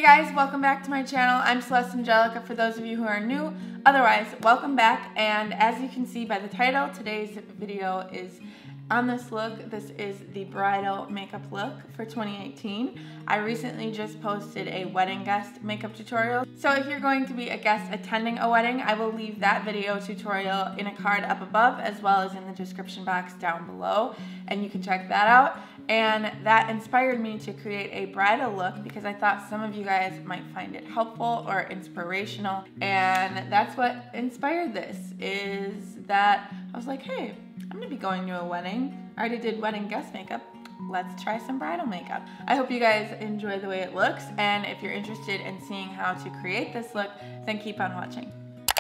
guys, welcome back to my channel. I'm Celeste Angelica for those of you who are new. Otherwise, welcome back. And as you can see by the title, today's video is on this look. This is the bridal makeup look for 2018. I recently just posted a wedding guest makeup tutorial. So if you're going to be a guest attending a wedding, I will leave that video tutorial in a card up above as well as in the description box down below, and you can check that out. And that inspired me to create a bridal look because I thought some of you guys might find it helpful or inspirational. And that's what inspired this, is that I was like, hey, I'm gonna be going to a wedding. I already did wedding guest makeup. Let's try some bridal makeup. I hope you guys enjoy the way it looks, and if you're interested in seeing how to create this look, then keep on watching.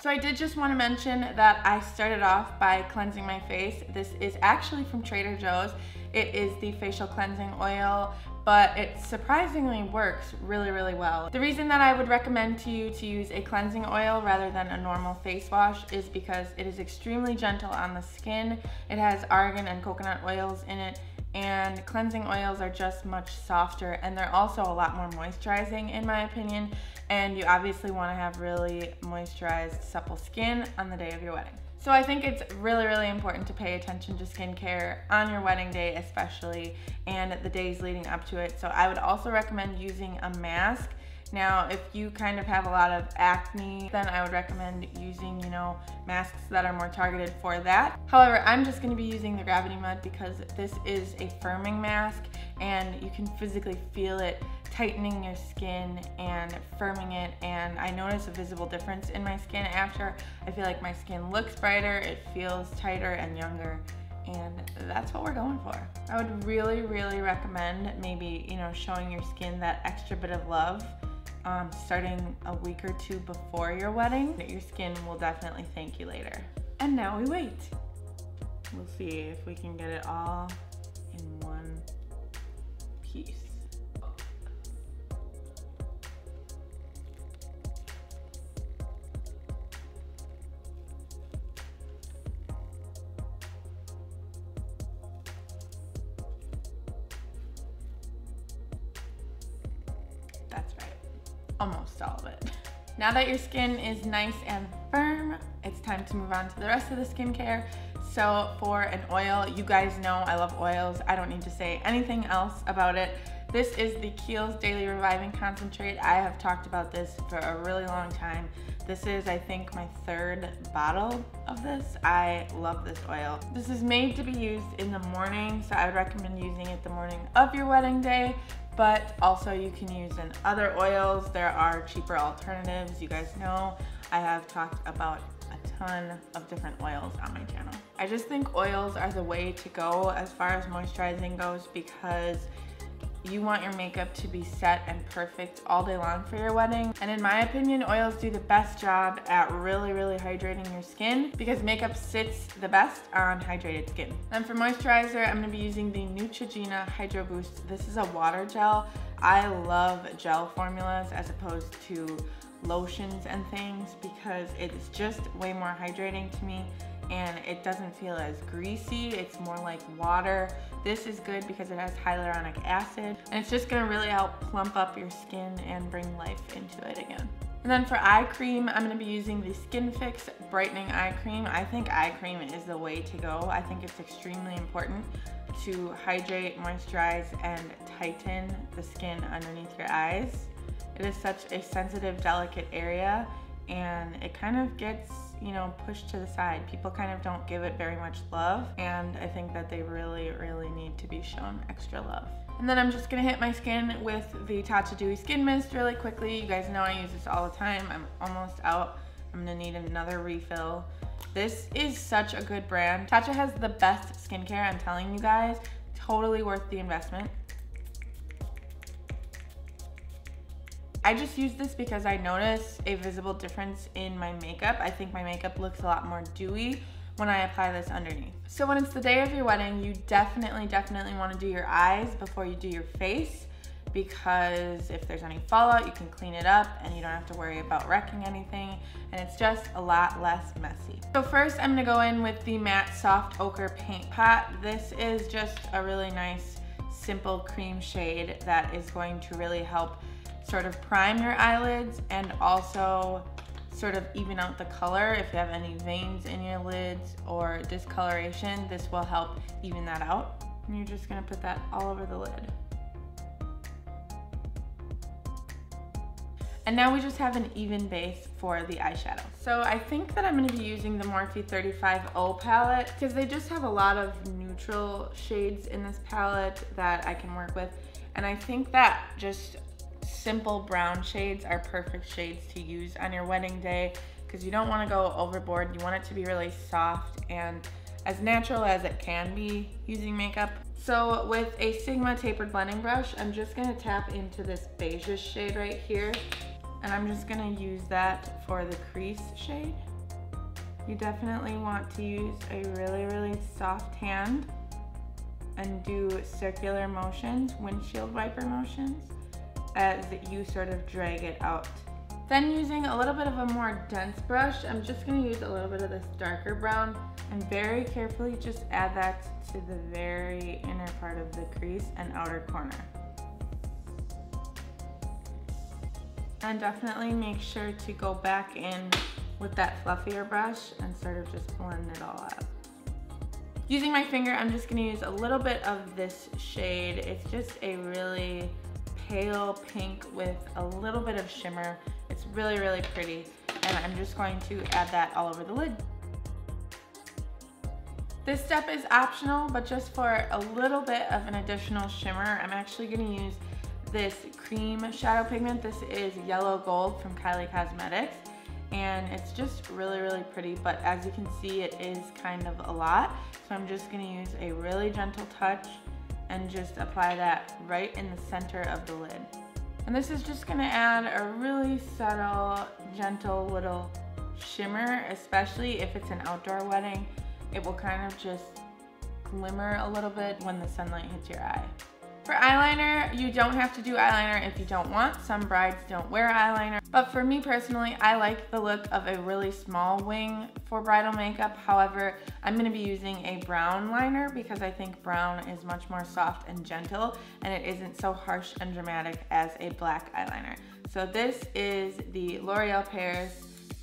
So I did just want to mention that I started off by cleansing my face. This is actually from Trader Joe's. It is the facial cleansing oil, but it surprisingly works really, really well. The reason that I would recommend to you to use a cleansing oil rather than a normal face wash is because it is extremely gentle on the skin. It has argan and coconut oils in it, and cleansing oils are just much softer, and they're also a lot more moisturizing in my opinion, and you obviously want to have really moisturized, supple skin on the day of your wedding. So I think it's really, really important to pay attention to skincare on your wedding day especially, and the days leading up to it. So I would also recommend using a mask. Now, if you kind of have a lot of acne, then I would recommend using, masks that are more targeted for that. However, I'm just gonna be using the Gravity Mud because this is a firming mask and you can physically feel it tightening your skin and firming it, and I notice a visible difference in my skin after. I feel like my skin looks brighter, it feels tighter and younger, and that's what we're going for. I would really, really recommend maybe, showing your skin that extra bit of love starting a week or two before your wedding. Your skin will definitely thank you later. And now we wait. We'll see if we can get it all in one piece. That's right, almost all of it. Now that your skin is nice and firm, it's time to move on to the rest of the skincare. So for an oil, you guys know I love oils. I don't need to say anything else about it. This is the Kiehl's Daily Reviving Concentrate. I have talked about this for a really long time. This is, I think, my third bottle of this. I love this oil. This is made to be used in the morning, so I would recommend using it the morning of your wedding day, but also you can use in other oils. There are cheaper alternatives. You guys know I have talked about a ton of different oils on my channel. I just think oils are the way to go as far as moisturizing goes because you want your makeup to be set and perfect all day long for your wedding. And in my opinion, oils do the best job at really, really hydrating your skin because makeup sits the best on hydrated skin. And for moisturizer, I'm gonna be using the Neutrogena Hydro Boost. This is a water gel. I love gel formulas as opposed to lotions and things because it's just way more hydrating to me, and it doesn't feel as greasy. It's more like water. This is good because it has hyaluronic acid, and it's just gonna really help plump up your skin and bring life into it again. And then for eye cream, I'm gonna be using the Skin Fix Brightening Eye Cream. I think eye cream is the way to go. I think it's extremely important to hydrate, moisturize, and tighten the skin underneath your eyes. It is such a sensitive, delicate area, and it kind of gets, pushed to the side. People kind of don't give it very much love, and I think that they really, really need to be shown extra love. And then I'm just gonna hit my skin with the Tatcha Dewy Skin Mist really quickly. You guys know I use this all the time. I'm almost out. I'm gonna need another refill. This is such a good brand. Tatcha has the best skincare, I'm telling you guys. Totally worth the investment. I just use this because I notice a visible difference in my makeup. I think my makeup looks a lot more dewy when I apply this underneath. So when it's the day of your wedding, you definitely want to do your eyes before you do your face, because if there's any fallout, you can clean it up and you don't have to worry about wrecking anything, and it's just a lot less messy. So first I'm gonna go in with the Matte Soft Ochre Paint Pot. This is just a really nice, simple cream shade that is going to really help sort of prime your eyelids and also sort of even out the color. If you have any veins in your lids or discoloration, this will help even that out. And you're just gonna put that all over the lid. And now we just have an even base for the eyeshadow. So I think that I'm gonna be using the Morphe 35O palette because they just have a lot of neutral shades in this palette that I can work with. And I think that just simple brown shades are perfect shades to use on your wedding day because you don't wanna go overboard. You want it to be really soft and as natural as it can be using makeup. So with a Sigma tapered blending brush, I'm just gonna tap into this beige shade right here. And I'm just gonna use that for the crease shade. You definitely want to use a really, really soft hand and do circular motions, windshield wiper motions, as you sort of drag it out. Then using a little bit of a more dense brush, I'm just gonna use a little bit of this darker brown and very carefully just add that to the very inner part of the crease and outer corner. And definitely make sure to go back in with that fluffier brush and sort of just blend it all out. Using my finger, I'm just gonna use a little bit of this shade. It's just a really pale pink with a little bit of shimmer. It's really, really pretty. And I'm just going to add that all over the lid. This step is optional, but just for a little bit of an additional shimmer, I'm actually gonna use this cream shadow pigment. This is Yellow Gold from Kylie Cosmetics, and it's just really, really pretty, but as you can see, it is kind of a lot. So I'm just gonna use a really gentle touch and just apply that right in the center of the lid. And this is just gonna add a really subtle, gentle little shimmer, especially if it's an outdoor wedding. It will kind of just glimmer a little bit when the sunlight hits your eye. For eyeliner, you don't have to do eyeliner if you don't want. Some brides don't wear eyeliner. But for me personally, I like the look of a really small wing for bridal makeup. However, I'm gonna be using a brown liner because I think brown is much more soft and gentle and it isn't so harsh and dramatic as a black eyeliner. So this is the L'Oreal Paris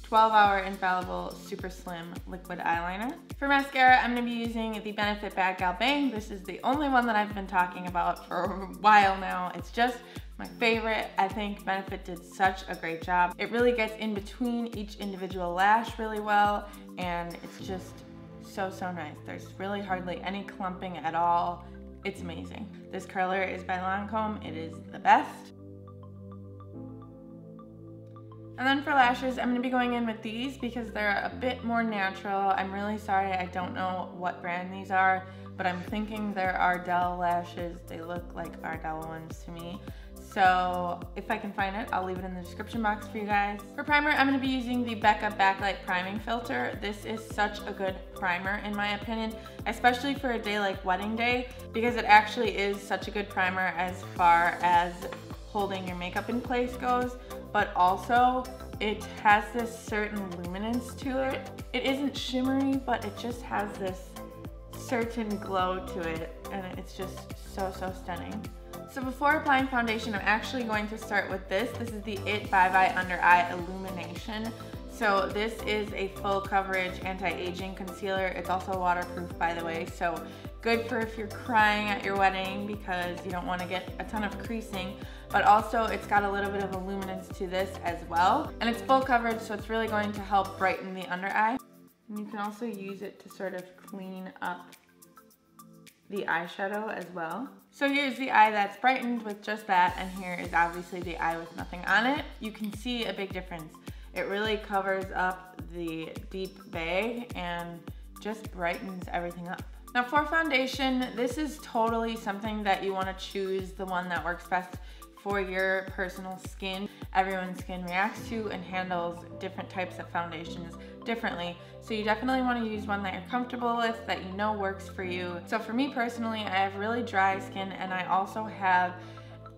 12-Hour Infallible Super Slim Liquid Eyeliner. For mascara, I'm gonna be using the Benefit Bad Gal Bang. This is the only one that I've been talking about for a while now. It's just my favorite. I think Benefit did such a great job. It really gets in between each individual lash really well, and it's just so, so nice. There's really hardly any clumping at all. It's amazing. This curler is by Lancome. It is the best. And then for lashes, I'm gonna be going in with these because they're a bit more natural. I'm really sorry, I don't know what brand these are, but I'm thinking they're Ardell lashes. They look like Ardell ones to me. So if I can find it, I'll leave it in the description box for you guys. For primer, I'm gonna be using the Becca Backlight Priming Filter. This is such a good primer in my opinion, especially for a day like wedding day, because it actually is such a good primer as far as holding your makeup in place goes, but also it has this certain luminance to it. It isn't shimmery, but it just has this certain glow to it, and it's just so, so stunning. So before applying foundation, I'm actually going to start with this. This is the It Bye Bye Under Eye Illumination. So this is a full coverage anti-aging concealer. It's also waterproof, by the way, so good for if you're crying at your wedding because you don't want to get a ton of creasing, but also it's got a little bit of a luminance to this as well. And it's full coverage, so it's really going to help brighten the under eye. And you can also use it to sort of clean up the eyeshadow as well. So here's the eye that's brightened with just that, and here is obviously the eye with nothing on it. You can see a big difference. It really covers up the deep bag and just brightens everything up. Now for foundation, this is totally something that you want to choose the one that works best for your personal skin. Everyone's skin reacts to and handles different types of foundations differently. So you definitely want to use one that you're comfortable with, that you know works for you. So for me personally, I have really dry skin and I also have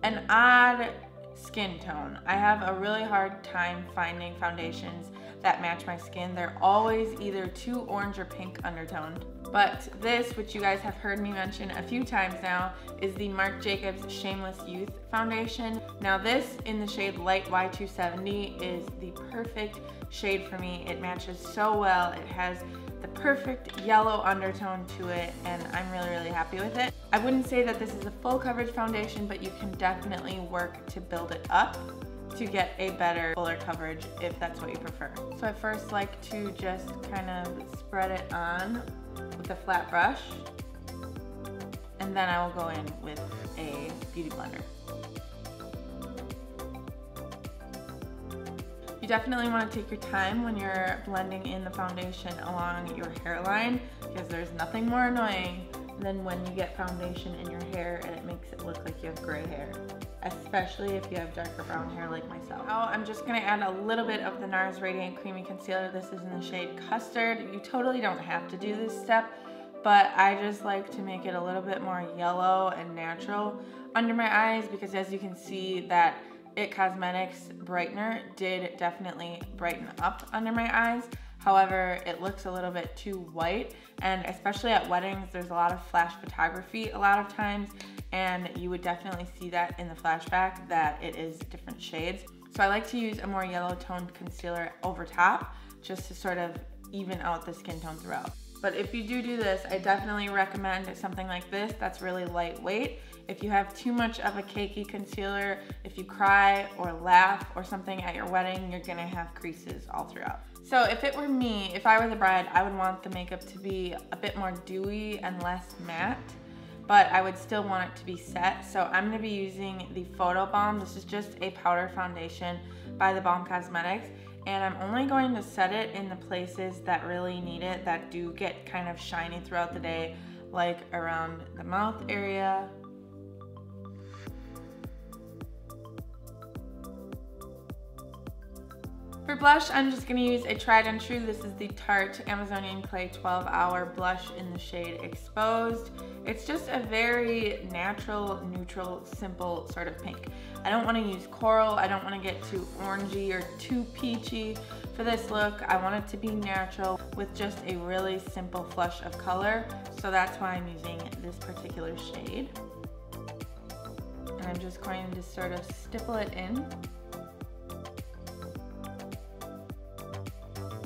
an odd skin tone. I have a really hard time finding foundations that match my skin. They're always either too orange or pink undertoned. But this, which you guys have heard me mention a few times now, is the Marc Jacobs Shameless Youth Foundation. Now this, in the shade Light Y270, is the perfect shade for me. It matches so well. It has the perfect yellow undertone to it, and I'm really, really happy with it. I wouldn't say that this is a full coverage foundation, but you can definitely work to build it up to get a better, fuller coverage if that's what you prefer. So I first like to just kind of spread it on with a flat brush, and then I will go in with a beauty blender. You definitely want to take your time when you're blending in the foundation along your hairline, because there's nothing more annoying than when you get foundation in your hair and it makes it look like you have gray hair, especially if you have darker brown hair like myself. Now I'm just going to add a little bit of the NARS Radiant Creamy Concealer. This is in the shade Custard. You totally don't have to do this step, but I just like to make it a little bit more yellow and natural under my eyes, because as you can see, that It Cosmetics brightener did definitely brighten up under my eyes. However, it looks a little bit too white, and especially at weddings, there's a lot of flash photography a lot of times, and you would definitely see that in the flashback that it is different shades. So I like to use a more yellow toned concealer over top just to sort of even out the skin tone throughout. But if you do this, I definitely recommend something like this that's really lightweight. If you have too much of a cakey concealer, if you cry or laugh or something at your wedding, you're gonna have creases all throughout. So if it were me, if I were the bride, I would want the makeup to be a bit more dewy and less matte, but I would still want it to be set. So I'm gonna be using the Photo Balm. This is just a powder foundation by the Balm Cosmetics, and I'm only going to set it in the places that really need it, that do get kind of shiny throughout the day, like around the mouth area. For blush, I'm just going to use a tried and true. This is the Tarte Amazonian Clay 12-Hour Blush in the shade Exposed. It's just a very natural, neutral, simple sort of pink. I don't want to use coral. I don't want to get too orangey or too peachy for this look. I want it to be natural with just a really simple flush of color. So that's why I'm using this particular shade. And I'm just going to sort of stipple it in.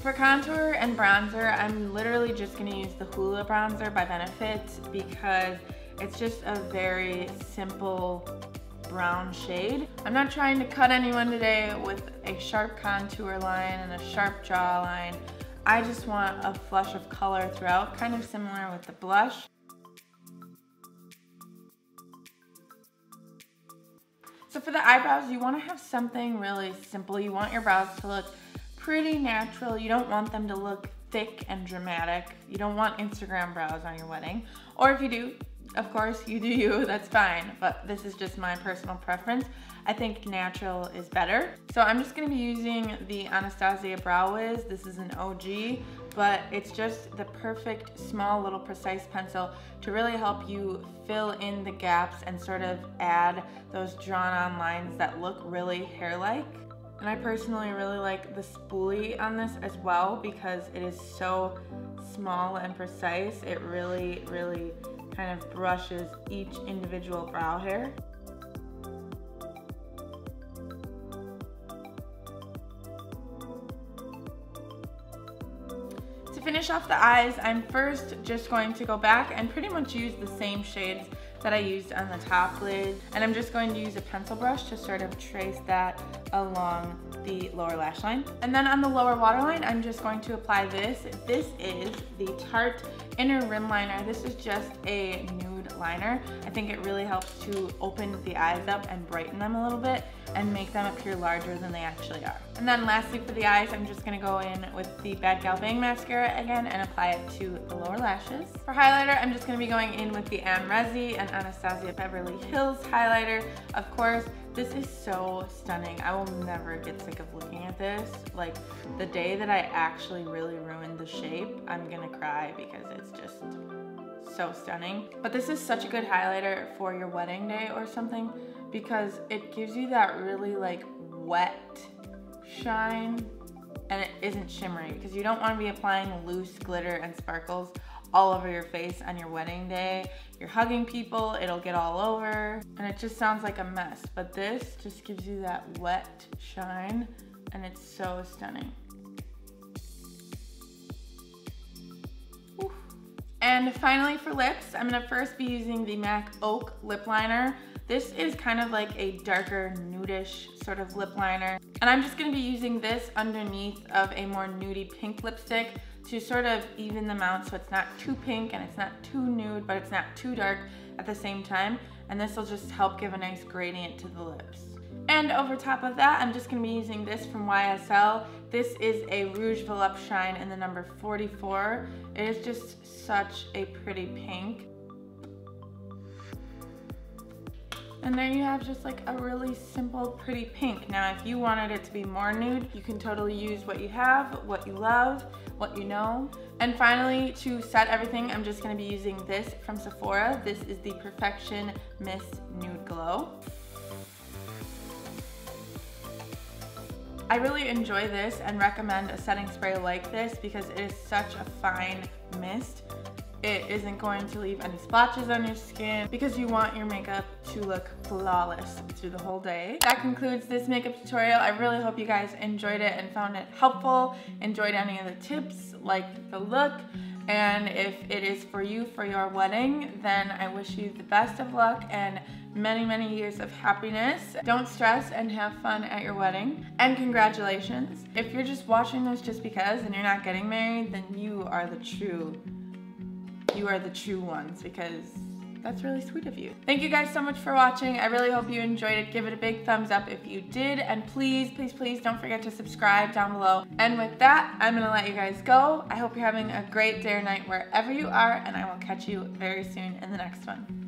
For contour and bronzer, I'm literally just going to use the Hoola bronzer by Benefit, because it's just a very simple brown shade. I'm not trying to cut anyone today with a sharp contour line and a sharp jawline. I just want a flush of color throughout, kind of similar with the blush. So for the eyebrows, you want to have something really simple. You want your brows to look pretty natural. You don't want them to look thick and dramatic. You don't want Instagram brows on your wedding. Or if you do, of course, you do you, that's fine. But this is just my personal preference. I think natural is better. So I'm just gonna be using the Anastasia Brow Wiz. This is an OG, but it's just the perfect small little precise pencil to really help you fill in the gaps and sort of add those drawn on lines that look really hair-like. And I personally really like the spoolie on this as well, because it is so small and precise. It really, really kind of brushes each individual brow hair. To finish off the eyes, I'm first just going to go back and pretty much use the same shades that I used on the top lid, and I'm just going to use a pencil brush to sort of trace that along the lower lash line. And then on the lower waterline, I'm just going to apply this. This is the Tarte Inner Rim Liner. This is just a nude liner. I think it really helps to open the eyes up and brighten them a little bit and make them appear larger than they actually are. And then lastly for the eyes, I'm just gonna go in with the Bad Gal Bang Mascara again and apply it to the lower lashes. For highlighter, I'm just gonna be going in with the Amrezi and Anastasia Beverly Hills highlighter. Of course, this is so stunning. I will never get sick of looking at this. Like, the day that I actually really ruined the shape, I'm gonna cry because it's just so stunning. But this is such a good highlighter for your wedding day or something, because it gives you that really like wet shine and it isn't shimmery, because you don't want to be applying loose glitter and sparkles all over your face on your wedding day. You're hugging people, it'll get all over, and it just sounds like a mess. But this just gives you that wet shine, and it's so stunning. Oof. And finally for lips, I'm gonna first be using the MAC Oak lip liner. This is kind of like a darker nudish sort of lip liner. And I'm just gonna be using this underneath of a more nudie pink lipstick to sort of even them out so it's not too pink and it's not too nude, but it's not too dark at the same time. And this will just help give a nice gradient to the lips. And over top of that, I'm just gonna be using this from YSL. This is a Rouge Volupshine in the number 44. It is just such a pretty pink. And there you have just like a really simple, pretty pink. Now, if you wanted it to be more nude, you can totally use what you have, what you love, what you know. And finally, to set everything, I'm just gonna be using this from Sephora. This is the Perfection Mist Nude Glow. I really enjoy this and recommend a setting spray like this because it is such a fine mist. It isn't going to leave any splotches on your skin because you want your makeup to look flawless through the whole day. That concludes this makeup tutorial. I really hope you guys enjoyed it and found it helpful, enjoyed any of the tips, liked the look, and if it is for you for your wedding, then I wish you the best of luck and many, many years of happiness. Don't stress and have fun at your wedding. And congratulations. If you're just watching this just because and you're not getting married, then you are the true ones, because that's really sweet of you. Thank you guys so much for watching. I really hope you enjoyed it. Give it a big thumbs up if you did, and please, please, please don't forget to subscribe down below. And with that, I'm gonna let you guys go. I hope you're having a great day or night wherever you are, and I will catch you very soon in the next one.